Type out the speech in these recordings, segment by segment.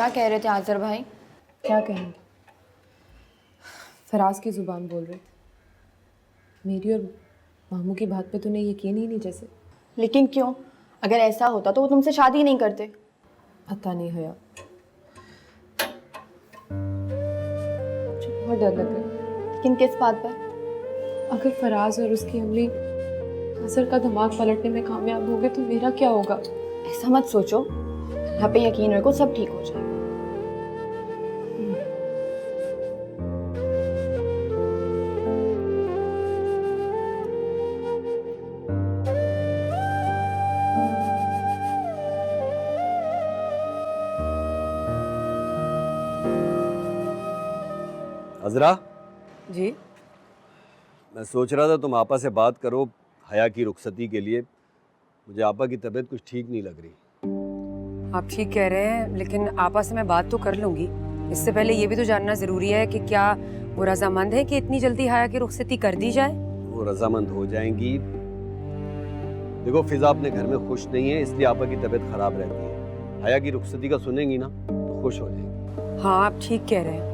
क्या कह रहे थे आज़र भाई? क्या कहेंगे? फराज की ज़ुबान बोल रहे थे। मेरी और मामू की बात पे तूने यकीन ही नहीं जैसे। लेकिन क्यों? अगर ऐसा होता तो वो तुमसे शादी ही नहीं करते। पता नहीं हया, मुझे बहुत डर लग रहा है। लेकिन किस बात पर? अगर फराज और उसकी अम्मी असर का दिमाग पलटने में कामयाब हो गए तो मेरा क्या होगा? ऐसा मत सोचो, अल्लाह पे यकीन रखो, सब ठीक हो जाएगा। अज़रा, जी मैं सोच रहा था तुम आपा से बात करो हया की रुखसती के लिए। मुझे आपा की तबीयत कुछ ठीक नहीं लग रही। आप ठीक कह रहे हैं, लेकिन आपा से मैं बात तो कर लूंगी। इससे पहले ये भी तो जानना जरूरी है कि क्या वो रजामंद है कि इतनी जल्दी हया की रुखसती कर दी जाए। वो रजामंद हो जाएंगी। देखो फिजा अपने घर में खुश नहीं है, इसलिए आपा की तबीयत खराब रहती है। हया की रुखसती का सुनेंगी ना तो खुश हो जाएंगी। हाँ आप ठीक कह रहे हैं,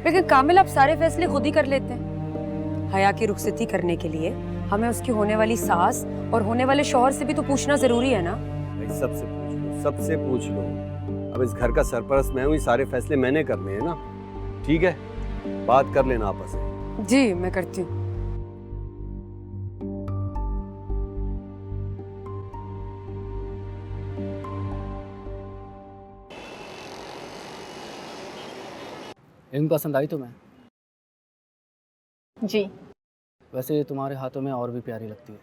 लेकिन कामिल आप सारे फैसले खुद ही कर लेते हैं। हया की रुखसती करने के लिए हमें उसकी होने वाली सास और होने वाले शौहर से भी तो पूछना जरूरी है ना। भाई सबसे पूछ लो, सबसे पूछ लो। अब इस घर का सरपरस्त मैं हूँ, ये सारे फैसले मैंने करने हैं ना। ठीक है, बात कर लेना आपस में। जी मैं करती हूँ। इल्म पसंद आई तुम्हें? जी, वैसे ये तुम्हारे हाथों में और भी प्यारी लगती है।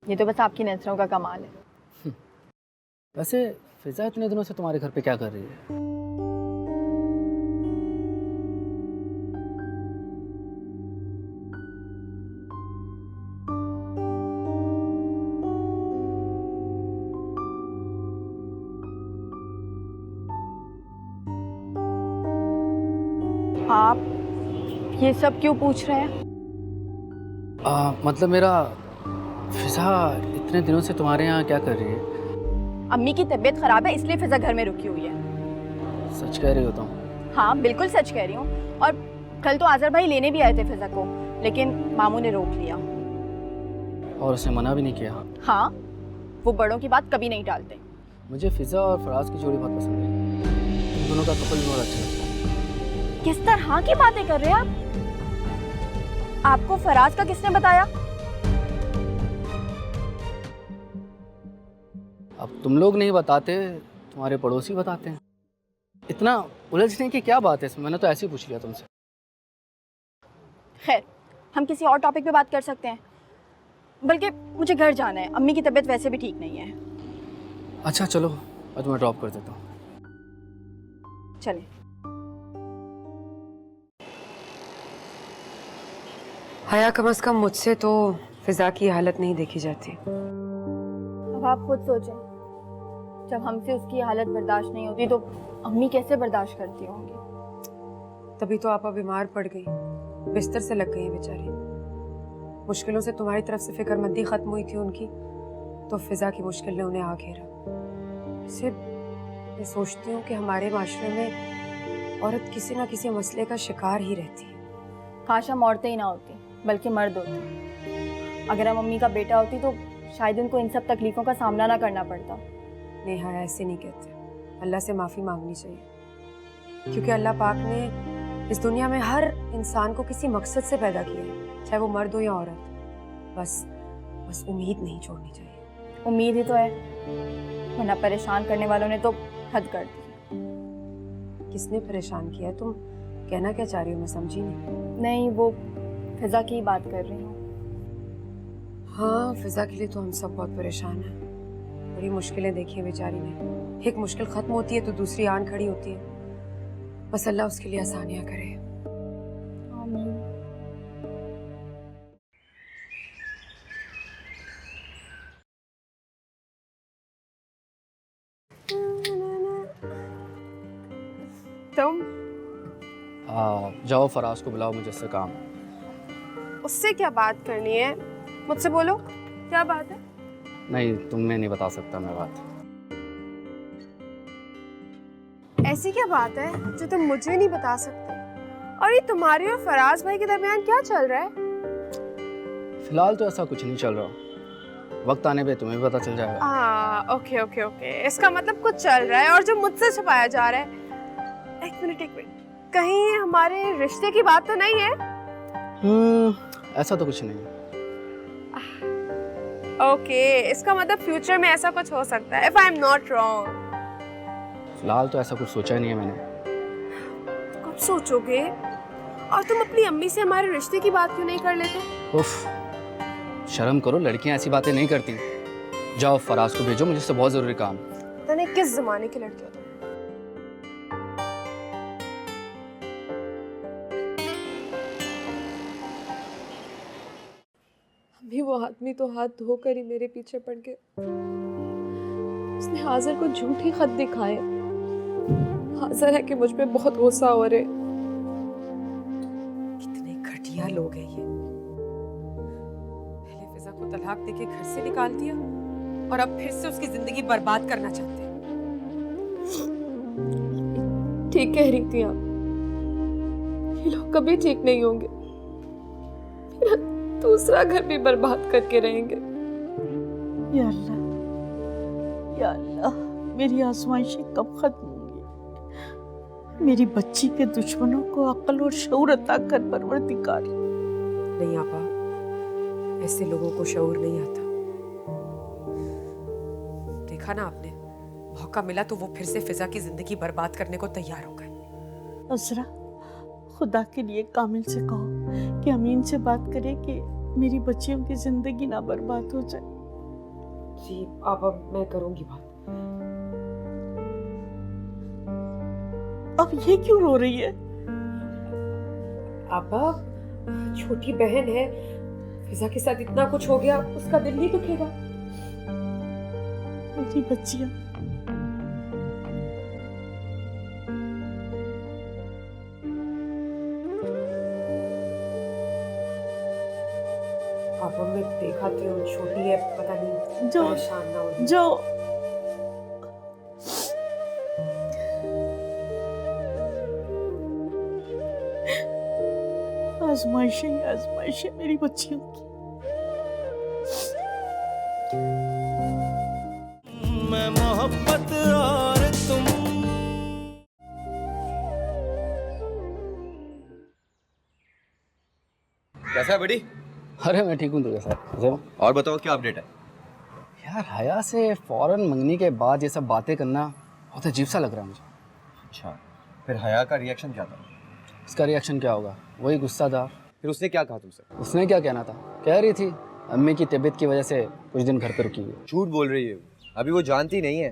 ये तो बस आपकी नजरों का कमाल है। वैसे फिजा इतने दिनों से तुम्हारे घर पे क्या कर रही है? आप ये सब क्यों पूछ रहे हैं? मतलब मेरा, फिजा इतने दिनों से तुम्हारे यहाँ क्या कर रही है? अम्मी की तबीयत खराब है इसलिए फिजा घर में रुकी हुई है। सच कह रही हो तुम? हाँ बिल्कुल सच कह रही हूँ। और कल तो आज़र भाई लेने भी आए थे फिजा को, लेकिन मामू ने रोक लिया। और उसने मना भी नहीं किया? हाँ, वो बड़ों की बात कभी नहीं टालते। मुझे फिजा और फराज की जोड़ी बहुत पसंद है। इन दोनों का कपल भी बहुत अच्छा लगता है। किस तरह की बातें कर रहे हैं आप? आपको फराज का किसने बताया? अब तुम लोग नहीं बताते, तुम्हारे पड़ोसी बताते हैं। इतना उलझने की क्या बात है इसमें? मैंने तो ऐसे ही पूछ लिया तुमसे। खैर, हम किसी और टॉपिक पे बात कर सकते हैं। बल्कि मुझे घर जाना है, अम्मी की तबीयत वैसे भी ठीक नहीं है। अच्छा चलो, मैं तुम्हें ड्रॉप कर देता हूँ। चलें। हया कम से कम मुझसे तो फिजा की हालत नहीं देखी जाती। अब आप खुद सोचें, जब हमसे उसकी हालत बर्दाश्त नहीं होती तो अम्मी कैसे बर्दाश्त करती होंगी? तभी तो आपा बीमार पड़ गई, बिस्तर से लग गई बेचारी। मुश्किलों से तुम्हारी तरफ से फिक्रमंदी खत्म हुई थी उनकी, तो फिजा की मुश्किल ने उन्हें आ घेरा। वैसे मैं सोचती हूँ कि हमारे माशरे में औरत किसी ना किसी मसले का शिकार ही रहती है। काश हम औरतें ही ना होती, बल्कि मर्द होते। अगर हम अम्मी का बेटा होती तो शायद उनको इन सब तकलीफों का सामना ना करना पड़ता। नेहा ऐसे नहीं कहते, अल्लाह से माफ़ी मांगनी चाहिए, क्योंकि अल्लाह पाक ने इस दुनिया में हर इंसान को किसी मकसद से पैदा किया है, चाहे वो मर्द हो या औरत। बस उम्मीद नहीं छोड़नी चाहिए। उम्मीद ही तो है, वरना परेशान करने वालों ने तो हद कर दी। किसने परेशान किया है? तुम कहना क्या चाह रही हो? मैं समझी नहीं। नहीं, वो फिजा की बात कर रही हूँ। हाँ, फिजा के लिए तो हम सब बहुत परेशान हैं। बड़ी मुश्किलें देखी है बेचारी ने। एक मुश्किल खत्म होती है तो दूसरी आन खड़ी होती है। बस अल्लाह उसके लिए आसानियां करे। आमीन। तुम जाओ फराज को बुलाओ, मुझे इससे काम है। उससे क्या बात करनी है? मुझसे बोलो, क्या बात है? नहीं, तुम्हें नहीं बता सकता मैं बात। ऐसी क्या बात है जो तुम मुझे नहीं बता सकते? और ये तुम्हारे और फराज भाई के दरमियान क्या चल रहा है? फिलहाल तो ऐसा कुछ नहीं चल रहा, वक्त आने पे तुम्हें भी पता चल जाएगा। ओके ओके ओके, इसका मतलब कुछ चल रहा है और जो मुझसे छुपाया जा रहा है। एक मिनट, कहीं हमारे रिश्ते की बात तो नहीं है? ऐसा तो कुछ नहीं। ओके, इसका मतलब फ्यूचर में ऐसा कुछ हो सकता है, if I am not wrong. फिलहाल तो ऐसा कुछ सोचा ही नहीं है मैंने। कब सोचोगे? और तुम अपनी अम्मी से हमारे रिश्ते की बात क्यों नहीं कर लेते? उफ, शर्म करो, लड़कियां ऐसी बातें नहीं करती। जाओ फराज को भेजो, मुझे इससे बहुत जरूरी काम। पता नहीं किस जमाने की लड़की हो तुम। अभी वो आदमी तो हाथ धोकर ही मेरे पीछे पड़ गए। उसने हाजिर को झूठे खत दिखाए। हाजिर है कि मुझ पे बहुत गुस्सा हो रहे। कितने घटिया लोग हैं ये। पहले फिजा को तलाक देके घर से निकाल दिया और अब फिर से उसकी जिंदगी बर्बाद करना चाहते हैं। ठीक कह रही थी आप, ये लोग कभी ठीक नहीं होंगे। मेरा दूसरा घर भी बर्बाद करके रहेंगे। या अल्लाह, या अल्लाह, मेरी आजमाइशें कब खत्म होंगी? मेरी बच्ची के दुश्मनों को अक्ल और शऊर अता कर परवरदिगार। नहीं आपा, ऐसे लोगों को शऊर नहीं आता। देखा ना आपने, मौका मिला तो वो फिर से फिजा की जिंदगी बर्बाद करने को तैयार हो गए। असरा, खुदा के लिए कामिल से कहो कि अमीन से बात करे कि मेरी बच्चियों की जिंदगी ना बर्बाद हो जाए। जी आपा, मैं करूंगी बात। अब ये क्यों रो रही है? आपा, छोटी बहन है, फिजा के साथ इतना कुछ हो गया, उसका दिल नहीं दुखेगा। मेरी बच्चियां, आपा मैं देखाती हूँ, छोटी है, पता नहीं जाओ परेशान ना हो। जाओ। आजमाइशें आजमाइशें मेरी बच्चियों की। मैं मोहब्बत और तुम। कैसा है बड़ी? अरे मैं ठीक हूँ, तुझे साथ। और बताओ क्या अपडेट है? यार हया से फौरन मंगनी के बाद ये सब बातें करना बहुत अजीब सा लग रहा है मुझे। अच्छा, फिर हया का रिएक्शन क्या था? इसका रिएक्शन क्या होगा, वही गुस्सा था। फिर उसने क्या कहा तुमसे? उसने क्या कहना था, कह रही थी अम्मी की तबीयत की वजह से कुछ दिन घर पे रुकी हुई है। झूठ बोल रही है, अभी वो जानती नहीं है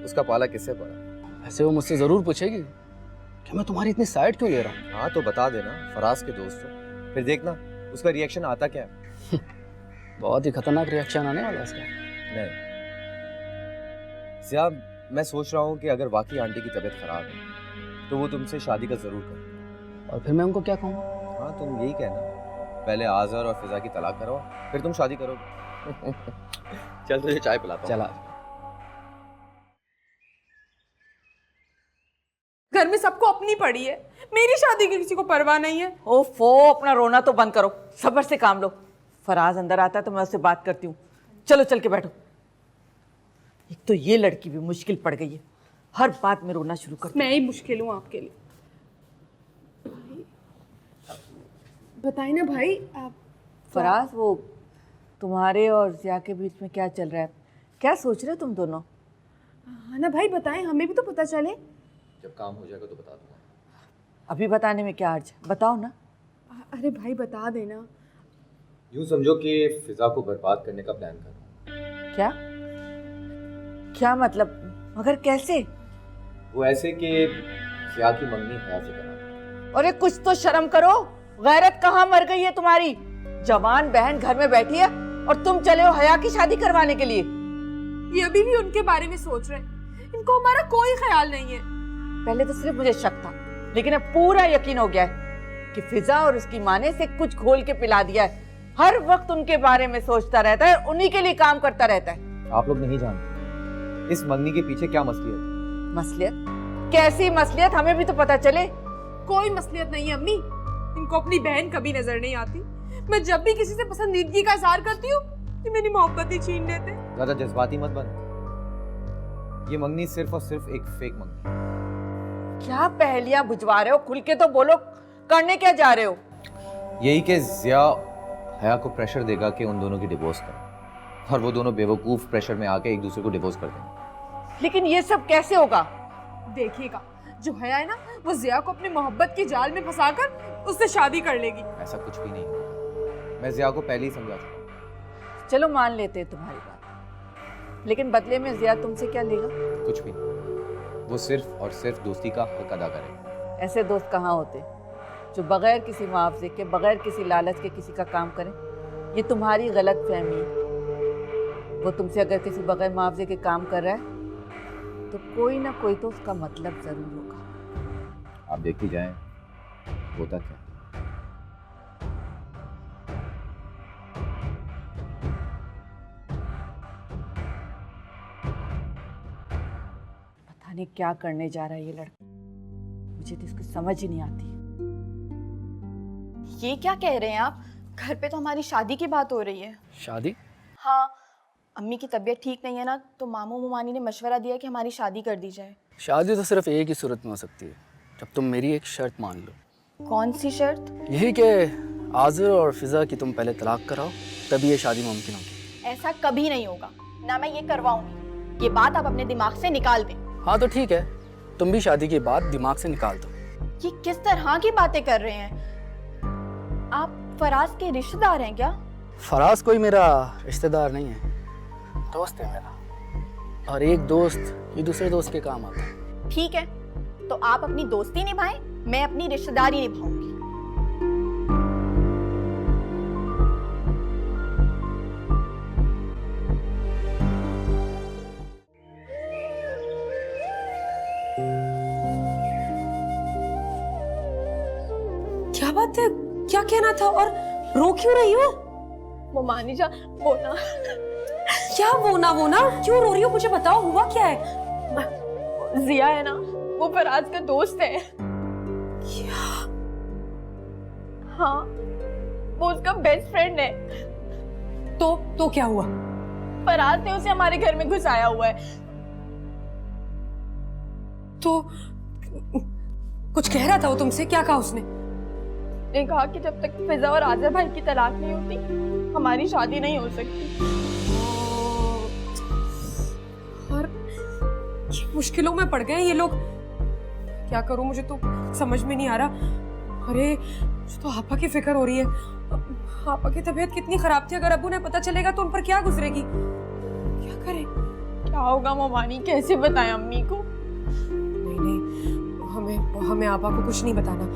उसका पाला किससे पड़ा। ऐसे वो मुझसे ज़रूर पूछेगी कि मैं तुम्हारी इतनी साइड क्यों ले रहा हूँ। हाँ तो बता देना, फराज के दोस्त हो, फिर देखना उसका रिएक्शन आता क्या है। बहुत ही खतरनाक रिएक्शन आने वाला है इसका। नहीं सिया, मैं सोच रहा हूँ कि अगर वाकई आंटी की तबीयत खराब है तो वो तुमसे शादी का जरूर करे। और फिर मैं उनको क्या कहूँ? हाँ तुम यही कहना, पहले आज़र और फिजा की तलाक करो, फिर तुम शादी करोगे। चल तुझे चाय पिलाता हूँ। चला। घर में सबको अपनी पड़ी है, मेरी शादी की किसी को परवाह नहीं है। ओफो, अपना रोना तो बंद करो, सब्र से काम लो। फराज अंदर आता है तो मैं उससे बात करती हूँ। चलो चल के बैठो। एक तो ये लड़की भी मुश्किल पड़ गई है, हर बात में रोना शुरू कर। मैं ही मुश्किल हूँ आपके लिए। बताइए ना भाई आप। फराज, वो तुम्हारे और जिया के बीच में क्या चल रहा है? क्या सोच रहे हो तुम दोनों? हाँ ना भाई, बताएं, हमें भी तो पता चले। जब काम हो जाएगा तो बता दूंगा। अभी बताने में क्या अर्ज है, बताओ ना। अरे भाई बता देना। यूँ समझो कि फिजा को बर्बाद करने का प्लान कर रहा हूँ। क्या क्या मतलब, मगर कैसे? वो ऐसे कि जिया की मंगनी हया से करा। अरे कुछ तो शर्म करो, गैरत कहाँ मर गई है तुम्हारी? जवान बहन घर में बैठी है और तुम चले हो हया की शादी करवाने के लिए। ये अभी भी उनके बारे में सोच रहे हैं, इनको हमारा कोई ख्याल नहीं है। पहले तो सिर्फ मुझे शक था, लेकिन अब पूरा यकीन हो गया है कि फिजा और उसकी माँ ने इसे कुछ घोल के पिला दिया है। हर वक्त उनके बारे में सोचता रहता है, उन्हीं के लिए काम करता रहता है। आप लोग नहीं जानते इस मंगनी के पीछे क्या मसलियत है। मसलियत? कैसी मसलियत हमें भी तो पता चले। कोई मसलियत नहीं है अम्मी, इनको अपनी बहन कभी नजर नहीं आती। मैं जब भी किसी से पसंदीदगी का इजहार करती हूँ कि मेरी मोहब्बत ही छीन लेते। ज्यादा जज्बाती मत बन। ये मंगनी सिर्फ और सिर्फ एक फेक मंगनी। क्या पहेलियां बुझवा रहे हो? खुल के तो बोलो, करने क्या जा रहे हो? यही कि जिया हया को प्रेशर देगा कि उन दोनों की डिवोर्स करें, और वो दोनों बेवकूफ प्रेशर में आके एक दूसरे को डिवोर्स कर देंगे। लेकिन ये सब कैसे होगा? देखिएगा, जो हया है ना, वो जिया को अपनी मोहब्बत के जाल में फंसाकर उससे शादी कर लेगी। ऐसा कुछ भी नहीं होगा। मैं जिया को पहले ही समझा चुका हूं। चलो मान लेते हैं तुम्हारी बात, लेकिन बदले में जिया तुमसे क्या लेगा? कुछ भी नहीं। वो सिर्फ और सिर्फ दोस्ती का हक अदा करेगा। ऐसे दोस्त कहाँ होते जो बगैर किसी मुआवजे के, बगैर किसी लालच के किसी का काम करें? ये तुम्हारी गलत फहमी है। वो तुमसे अगर किसी बगैर मुआवजे के काम कर रहा है तो कोई ना कोई तो उसका मतलब जरूर होगा। आप देखती जाएं होता क्या। पता नहीं क्या करने जा रहा है ये लड़का, मुझे तो इसकी समझ ही नहीं आती। ये क्या कह रहे हैं आप? घर पे तो हमारी शादी की बात हो रही है। शादी? हाँ, अम्मी की तबीयत ठीक नहीं है ना, तो मामू मुमानी ने मशवरा दिया कि हमारी शादी कर दी जाए। शादी तो सिर्फ एक ही सूरत में हो सकती है, जब तुम मेरी एक शर्त मान लो। कौन सी शर्त? यही कि आज़िर और फिज़ा की तुम पहले तलाक कराओ, तभी ये शादी मुमकिन होगी। ऐसा कभी नहीं होगा, ना मैं ये करवाऊंगी। ये बात आप अपने दिमाग से निकाल दें। हाँ तो ठीक है, तुम भी शादी की बात दिमाग से निकाल दो। ये किस तरह की बातें कर रहे हैं आप? फराज के रिश्तेदार हैं क्या? फराज कोई मेरा रिश्तेदार नहीं है, दोस्त है मेरा, और एक दोस्त ये दूसरे दोस्त के काम आता है। ठीक है, तो आप अपनी दोस्ती निभाएं, मैं अपनी रिश्तेदारी निभाऊंगी। क्या बात है, क्या कहना था और रो क्यों रही हो? मुमानी जा, वो ना क्या वो ना क्यों रो रही हो? मुझे बताओ, हुआ क्या है? जिया है ना, वो फराज का दोस्त है। क्या? हाँ, वो उसका बेस्ट फ्रेंड है। तो क्या हुआ? फराज ने उसे हमारे घर में घुसाया हुआ है। तो कुछ कह रहा था वो तुमसे? क्या कहा उसने? ने कहा कि जब तक फिजा और आज़िर भाई की तलाक नहीं होती हमारी शादी नहीं हो सकती। और ये मुश्किलों में पड़ गए ये लोग। क्या करूं, मुझे तो समझ में नहीं आ रहा। अरे मुझे तो आपा की फिक्र हो रही है। आपा की तबीयत कितनी खराब थी, अगर अब्बू ने पता चलेगा तो उन पर क्या गुजरेगी। क्या करें? क्या होगा ममानी, कैसे बताएं अम्मी को? नहीं, हमें आपा को कुछ नहीं बताना।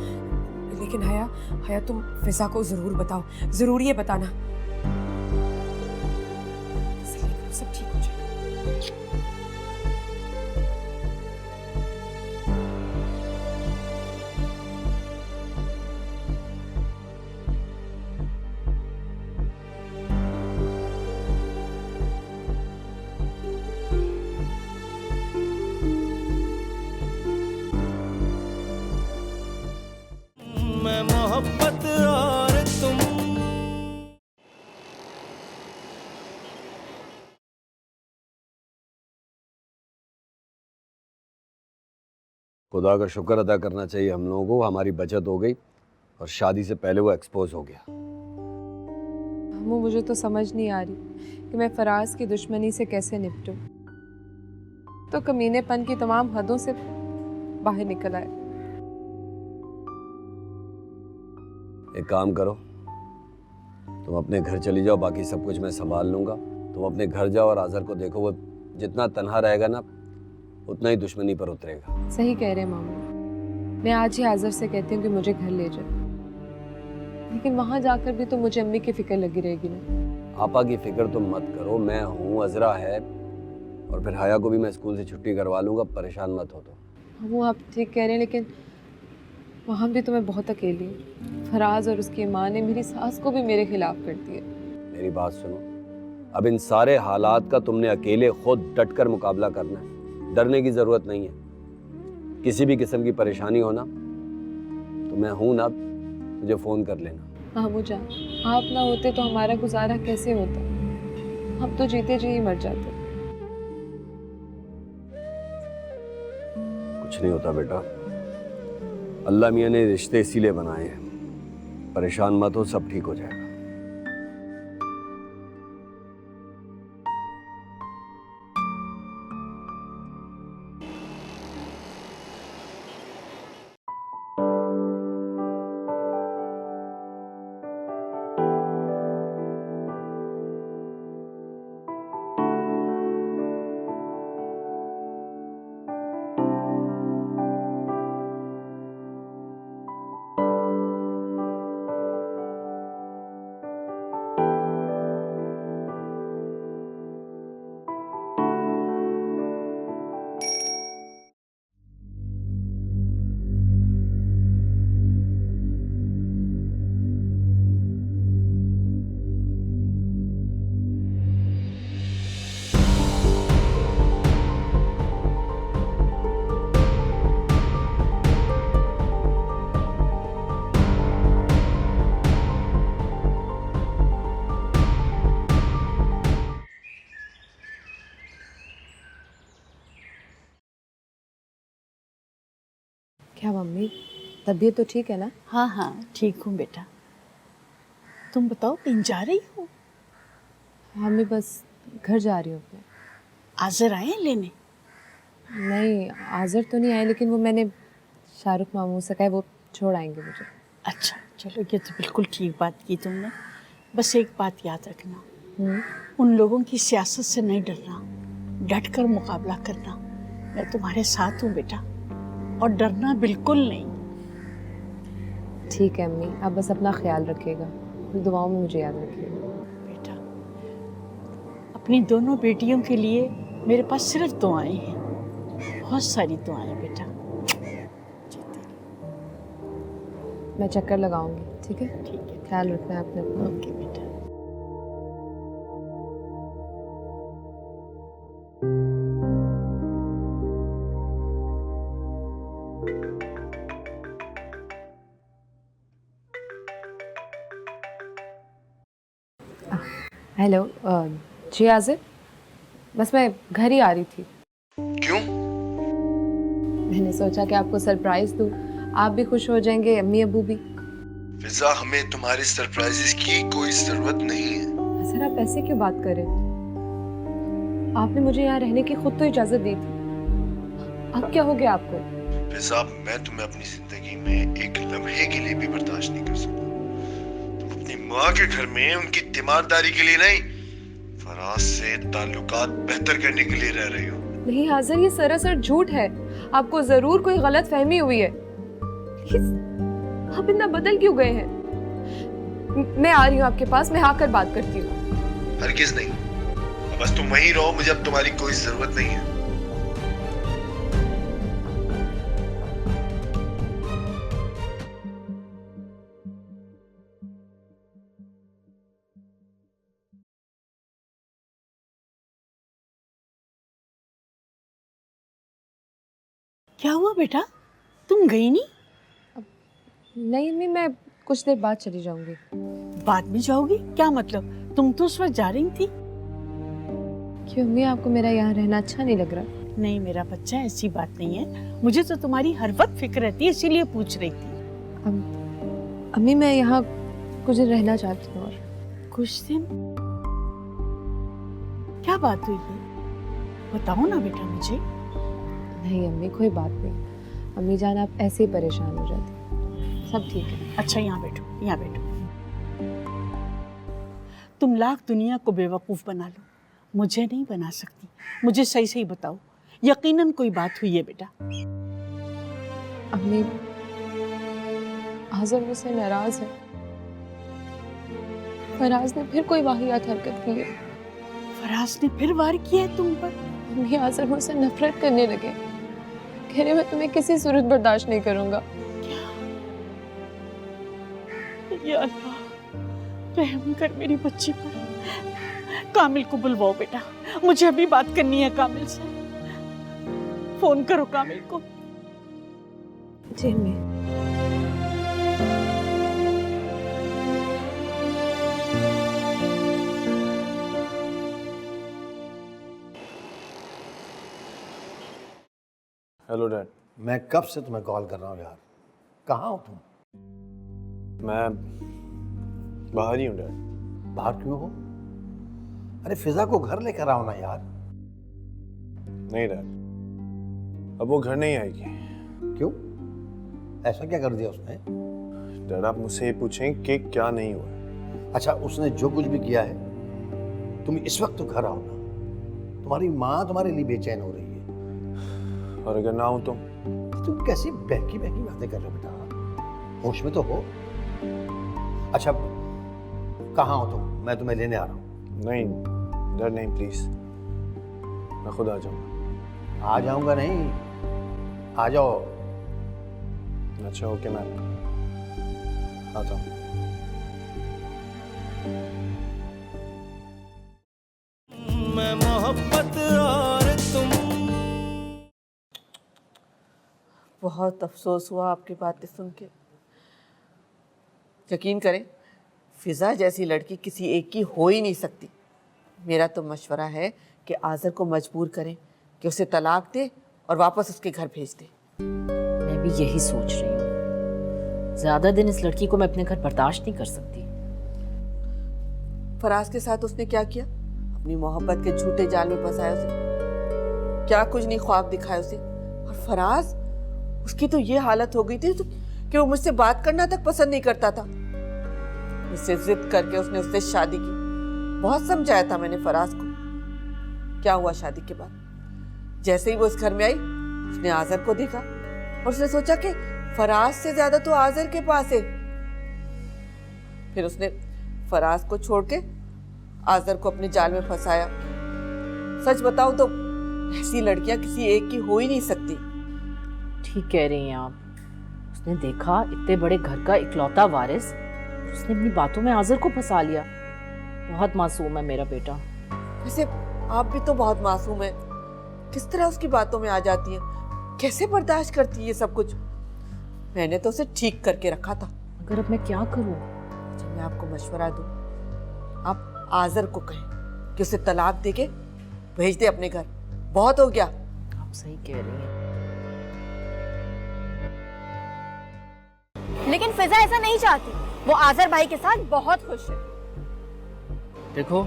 लेकिन हया तुम फिजा को जरूर बताओ, जरूर ये बताना। सब ठीक हो जाएगा। मैं मोहब्बत और तुम। खुदा का शुक्र अदा करना चाहिए हम लोगों को, हमारी बचत हो गई और शादी से पहले वो एक्सपोज हो गया। मुझे तो समझ नहीं आ रही कि मैं फराज की दुश्मनी से कैसे निपटूं। तो कमीनेपन की तमाम हदों से बाहर निकल आए। एक काम करो, तुम अपने घर चली जाओ, बाकी सब कुछ मैं संभाल लूंगा। तुम अपने घर जाओ और आज़र को देखो, वो जितना तन्हा रहेगा ना उतना ही दुश्मनी पर उतरेगा। सही कह रहे हैं मामू, मैं आज ही आज़र से कहती हूँ कि मुझे घर ले जाए, लेकिन वहां जाकर भी तो मुझे अम्मी की फिक्र लगी रहेगी ना। आपा की फिक्र तुम मत करो, मैं हूँ, अजरा है, और फिर हया को भी मैं स्कूल से छुट्टी करवा लूंगा, परेशान मत हो। तो मामू आप ठीक कह रहे हैं, लेकिन वहाँ भी तो मैं बहुत अकेली हूँ। फराज और उसकी माँ ने मेरी सास को भी मेरे खिलाफ कर दिया। मेरी बात सुनो, अब इन सारे हालात का तुमने अकेले खुद डट कर मुकाबला करना है, डरने की जरूरत नहीं है। किसी भी किस्म की परेशानी हो ना तो मैं हूं ना, मुझे फ़ोन कर लेना। मामू जान, आप ना होते तो हमारा गुजारा कैसे होता? हम तो जीते जी ही मर जाते। कुछ नहीं होता बेटा, अल्लाह मियाँ ने रिश्ते इसीलिए बनाए हैं। परेशान मत हो, सब ठीक हो जाएगा। क्या मम्मी, तबीयत तो ठीक है ना? हाँ हाँ ठीक हूँ बेटा। तुम बताओ कहीं जा रही हो? हाँ, मैं बस घर जा रही हूँ अपने। आज़र आए हैं लेने? नहीं, आज़र तो नहीं आए, लेकिन वो मैंने शाहरुख मामू से कहा है वो छोड़ आएंगे मुझे। अच्छा चलो, ये तो बिल्कुल ठीक बात की तुमने। बस एक बात याद रखना, उन लोगों की सियासत से नहीं डरना, डट कर मुकाबला करना। मैं तुम्हारे साथ हूँ बेटा, और डरना बिल्कुल नहीं। ठीक है अम्मी, आप बस अपना ख्याल रखिएगा, दुआओं में मुझे याद रखिएगा। बेटा, अपनी दोनों बेटियों के लिए मेरे पास सिर्फ दुआएं हैं, बहुत सारी दुआएं बेटा। मैं चक्कर लगाऊंगी, ठीक है? ठीक है, ख्याल रखना है अपने अपना। ओके बेटा। हेलो जी आज़िर, बस मैं घर ही आ रही थी। क्यों? मैंने सोचा कि आपको सरप्राइज दूं, आप भी खुश हो जाएंगे, अम्मी अबू भी। फिजा, हमें तुम्हारी सरप्राइजेस की कोई जरूरत नहीं है। सर आप ऐसे क्यों बात कर रहे हैं? आपने मुझे यहाँ रहने की खुद तो इजाजत दी थी, अब क्या हो गया आपको? फिजा, मैं तुम्हें अपनी जिंदगी में एक लम्हे के लिए भी बर्दाश्त नहीं कर सकता। तुम अपनी माँ के घर में उनकी तीमारदारी के लिए नहीं, फराज से ताल्लुकात बेहतर करने के लिए रह रही हो। नहीं हाजिर, ये सरासर झूठ है, आपको जरूर कोई गलत फहमी हुई है। आप इतना बदल क्यों गए हैं? मैं आ रही हूँ आपके पास, मैं आकर बात करती हूँ। हरगिज नहीं, बस तुम वहीं रहो, मुझे अब तुम्हारी कोई जरूरत नहीं है। क्या हुआ बेटा, तुम गई नहीं? नहीं अम्मी, मैं कुछ देर बाद चली जाऊंगी। बाद में जाओगी? क्या मतलब, तुम तो उस वक्त जा रही थी। क्यों अम्मी, आपको मेरा यहाँ रहना अच्छा नहीं लग रहा? नहीं मेरा बच्चा, ऐसी बात नहीं है, मुझे तो तुम्हारी हर वक्त फिक्र रहती है, इसीलिए पूछ रही थी। अम्मी मैं यहाँ कुछ दिन रहना चाहती हूँ। और कुछ दिन? क्या बात हुई है, बताओ ना बेटा मुझे। नहीं अम्मी, कोई बात नहीं। अम्मी जान आप ऐसे ही परेशान हो जाती, सब ठीक है। अच्छा यहाँ बैठो, यहाँ बैठो। तुम लाख दुनिया को बेवकूफ़ बना लो, मुझे नहीं बना सकती। मुझे सही सही बताओ, यकीनन कोई बात हुई है बेटा। अम्मी आज़र मुझसे नाराज है, फराज ने फिर कोई वाहियात हरकत की है। फराज ने फिर वार किया है तुम पर? अम्मी आज़र मुझसे नफरत करने लगे, कह रहे मैं तुम्हें किसी सूरत बर्दाश्त नहीं करूंगा। या अल्लाह, रहम कर मेरी बच्ची पर। कामिल को बुलवाओ बेटा, मुझे अभी बात करनी है कामिल से। फोन करो कामिल को। जी अम्मी। Hello dad. मैं कब से तुम्हें कॉल कर रहा हूँ यार, कहाँ हो तुम? मैं बाहर ही हूँ डैड। बाहर क्यों हो? अरे फिजा को घर लेकर आओ ना यार। नहीं डैड, अब वो घर नहीं आएगी। क्यों? ऐसा क्या कर दिया उसने? डैड आप मुझसे ये पूछें कि क्या नहीं हुआ। अच्छा, उसने जो कुछ भी किया है, तुम इस वक्त तो घर आओ ना। तुम्हारी माँ तुम्हारे लिए बेचैन हो रही है। और अगर ना हो तो? तुम कैसी बहकी बहकी बातें कर रहे हो बेटा, होश में तो हो। अच्छा कहाँ हो तुम? मैं तुम्हें लेने आ रहा हूँ। नहीं डैड नहीं, प्लीज मैं खुद आ जाऊंगा। आ जाऊंगा नहीं, आ जाओ। अच्छा ओके मैं आता हूँ। मैं मोहब्बत और तुम। बहुत अफसोस हुआ आपकी बातें सुन के। यकीन करें, फिजा जैसी लड़की किसी एक की हो ही नहीं सकती। मेरा तो मशवरा है कि आज़र को मजबूर करें कि उसे तलाक दे और वापस उसके घर भेज दे। मैं भी यही सोच रही हूँ। ज्यादा दिन इस लड़की को मैं अपने घर बर्दाश्त नहीं कर सकती। फराज के साथ उसने क्या किया? अपनी मोहब्बत के झूठे जाल में फंसाया उसे। क्या कुछ नहीं ख्वाब दिखाया उसे। और फराज, उसकी तो ये हालत हो गई थी कि वो मुझसे बात करना तक पसंद नहीं करता था। मुझसे जिद करके उसने उससे शादी की। बहुत समझाया था मैंने फराज को। क्या हुआ शादी के बाद? जैसे ही वो इस घर में आई, उसने आज़र को देखा और उसने सोचा कि फराज से ज्यादा तो आज़र के पास है। फिर उसने फराज को छोड़ के आज़र को अपने जाल में फंसाया। सच बताऊं तो ऐसी लड़कियां किसी एक की हो ही नहीं सकती। ठीक कह रही हैं आप। उसने देखा इतने बड़े घर का इकलौता वारिस, उसने अपनी बातों में आज़र को फंसा लिया। बहुत मासूम है मेरा बेटा। वैसे आप भी तो बहुत मासूम है। किस तरह उसकी बातों में आ जाती है, कैसे बर्दाश्त करती है ये सब कुछ? मैंने तो उसे ठीक करके रखा था। अगर अब मैं क्या करूं? जब मैं आपको मशवरा दूं, आप आज़र को कहें कि उसे तलाक देके भेज दे अपने घर। बहुत हो गया। आप सही कह रही हैं। लेकिन फिजा ऐसा नहीं चाहती। वो आज़र भाई के साथ बहुत खुश है। देखो,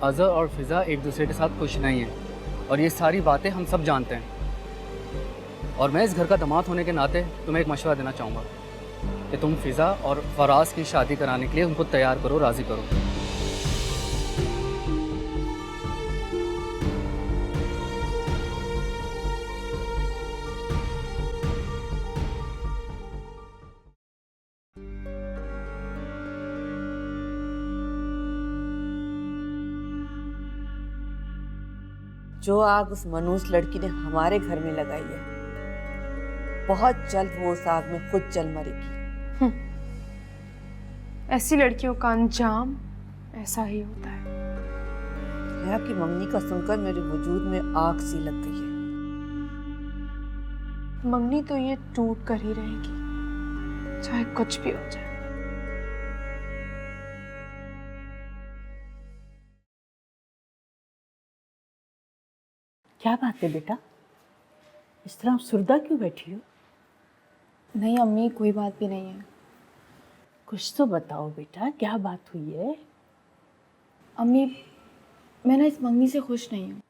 अज़र और फिज़ा एक दूसरे के साथ खुश नहीं हैं और ये सारी बातें हम सब जानते हैं। और मैं इस घर का दामाद होने के नाते तुम्हें एक मशवरा देना चाहूँगा कि तुम फिज़ा और फराज की शादी कराने के लिए उनको तैयार करो, राज़ी करो। जो आग उस मनूस लड़की ने हमारे घर में लगाई है, बहुत जल्द वो उस आग में खुद जल मरेगी। ऐसी लड़कियों का अंजाम ऐसा ही होता है। हया की मम्मी का सुनकर मेरे वजूद में आग सी लग गई है। मंगनी तो ये टूट कर ही रहेगी, चाहे कुछ भी हो जाए। क्या बात है बेटा, इस तरह सुरदा क्यों बैठी हो? नहीं अम्मी, कोई बात भी नहीं है। कुछ तो बताओ बेटा, क्या बात हुई है? अम्मी, मैं ना इस मंगनी से खुश नहीं हूँ।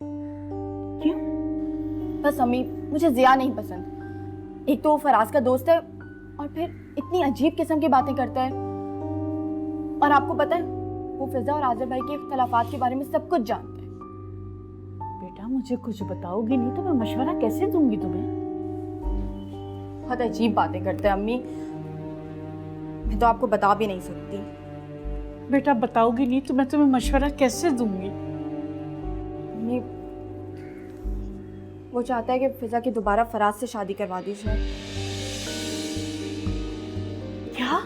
क्यों? बस अम्मी, मुझे जिया नहीं पसंद। एक तो वो फराज का दोस्त है और फिर इतनी अजीब किस्म की बातें करता है। और आपको पता है, वो फिजा और आज़र भाई के इख्तलाफात के बारे में सब कुछ जानता है। बेटा मुझे कुछ बताओगी नहीं तो मैं मशवरा कैसे दूंगी तुम्हें? बहुत अजीब बातें करते हैं अम्मी, मैं तो आपको बता भी नहीं सकती। बेटा बताओगी नहीं तो मैं तुम्हें मशवरा कैसे दूंगी? अम्मी, वो चाहता है कि फिजा की दोबारा फराज से शादी करवा दी जाए। क्या?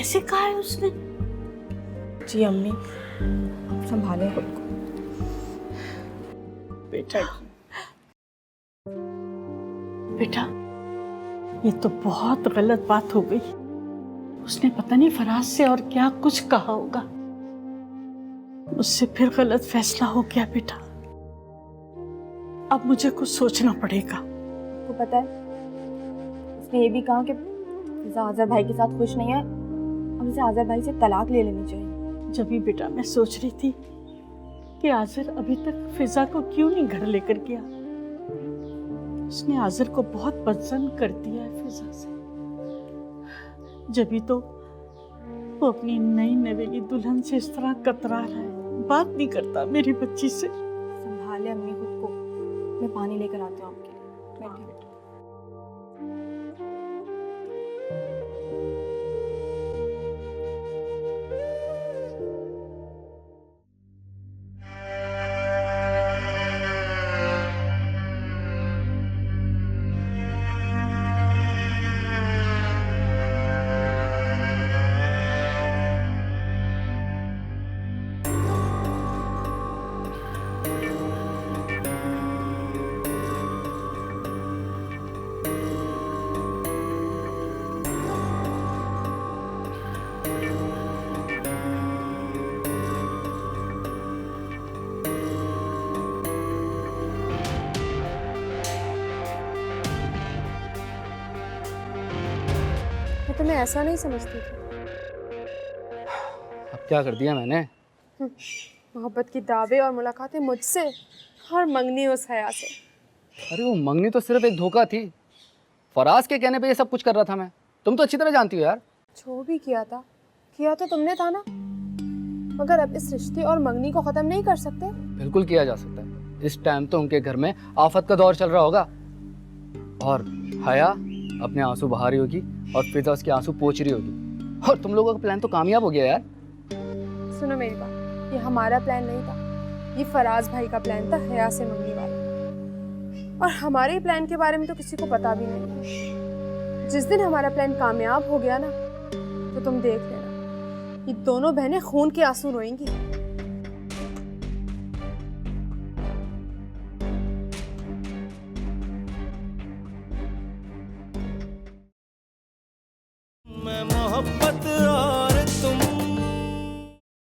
ऐसे कहा है उसने? जी अम्मी, आप संभालें खुद को। बेटा बेटा ये तो बहुत गलत बात हो गई। उसने पता नहीं फराज से और क्या कुछ कहा होगा, उससे फिर गलत फैसला हो गया बेटा। अब मुझे कुछ सोचना पड़ेगा। आपको पता है उसने ये भी कहा कि फिजा आज़र भाई के साथ खुश नहीं है और उसे आज़र भाई से तलाक ले लेनी चाहिए। जब भी बेटा मैं सोच रही थी कि आज़र अभी तक फिजा को क्यों नहीं घर लेकर गया। उसने आज़र को बहुत पसंद कर दिया है फिजा से। जब तो वो अपनी नई नवेली दुल्हन से इस तरह कतरा रहा है, बात नहीं करता मेरी बच्ची से। संभाले अम्मी खुद को, मैं पानी लेकर आती हूँ आपके लिए। बैठिए बेटा। मैं तुम्हें ऐसा नहीं समझती थी। अब क्या कर दिया मैंने? मोहब्बत की दावे और मुलाकातें मुझसे और मंगनी उस हया से। अरे वो मंगनी तो सिर्फ एक धोखा थी। फराज के कहने पे ये सब कुछ कर रहा था मैं। तुम तो अच्छी तरह जानती हो यार। जो भी किया तो तुमने था ना। मगर अब इस रिश्ते और मंगनी को ख़त्म नहीं कर सकते? बिल्कुल किया जा सकता है। इस टाइम तो उनके घर में आफत का दौर चल रहा होगा और हया अपने आंसू बहा रही होगी और फिजा उसके आंसू पोंछ रही होगी और तुम लोगों का प्लान तो कामयाब हो गया यार। सुनो मेरी बात, ये हमारा प्लान नहीं था, ये फराज भाई का प्लान था हया से मंगनी वाला। और हमारे प्लान के बारे में तो किसी को पता भी नहीं। जिस दिन हमारा प्लान कामयाब हो गया ना, तो तुम देख लेना, ये दोनों बहनें खून के आंसू रोएंगी।